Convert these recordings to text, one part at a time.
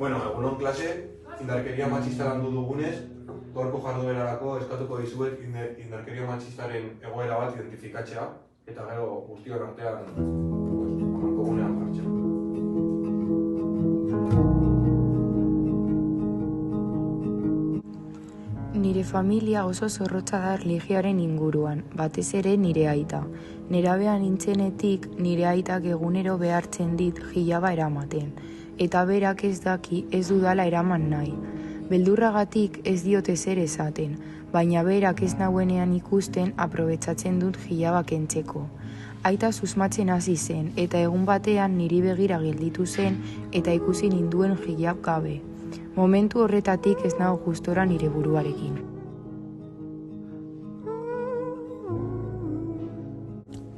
Egunon klase, indarkeria matxista landu dugunez, gaurko jarduerarako eskatuko dizuet indarkeria matxistaren egoera bat identifikatzea eta gero guztion artean amankomunean jartzea. Nire familia oso zorrotza da erlijioaren inguruan, batez ere nire aita. Nerabea nintzenetik nire aitak egunero behartzen dit jilaba eramaten, eta berak ez daki ez dudala eraman nahi. Beldurragatik ez diot ezer esaten, baina berak ez nauenean ikusten aprobetxatzen dut jilaba kentzeko. Aita susmatzen hasi zen, eta egun batean niri begira gelditu zen eta ikusi ninduen jilab gabe. Momentu horretatik ez nago gustora nire buruarekin.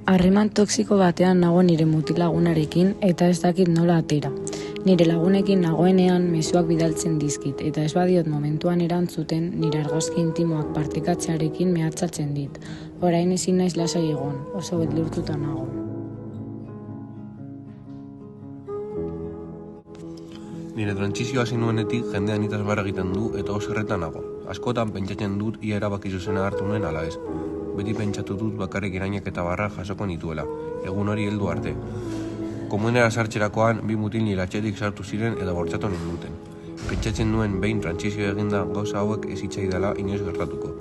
Harreman toxiko batean nago nire mutilagunarekin eta ez dakit nola atera. Nire lagunekin nagoenean mezuak bidaltzen dizkit eta ez badiot momentuan erantzuten nire argazki intimoak partekatzearekin mehatxatzen dit. Orain ezin naiz lasai egon, oso beldurtuta nago. Nire trantsizioa zinuenetik jendean itaz barra egiten du eta oso erretan nago. Askotan pentsatzen dut ia erabaki zuzena hartu nuen ala ez. Beti pentsatu dut bakarrik irainak eta barra jasoko nituela, egun hori heldu arte. Komunera sartzerakoan bi mutil nire atxetik sartu ziren eta bortxatu ninduten. Pentsatzen nuen behin trantsizio eginda gauza hauek ez hitzaidala inoiz gertatuko.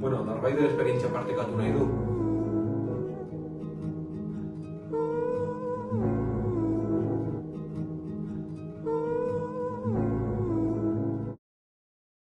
Norbait esperientzia partekatu nahi du.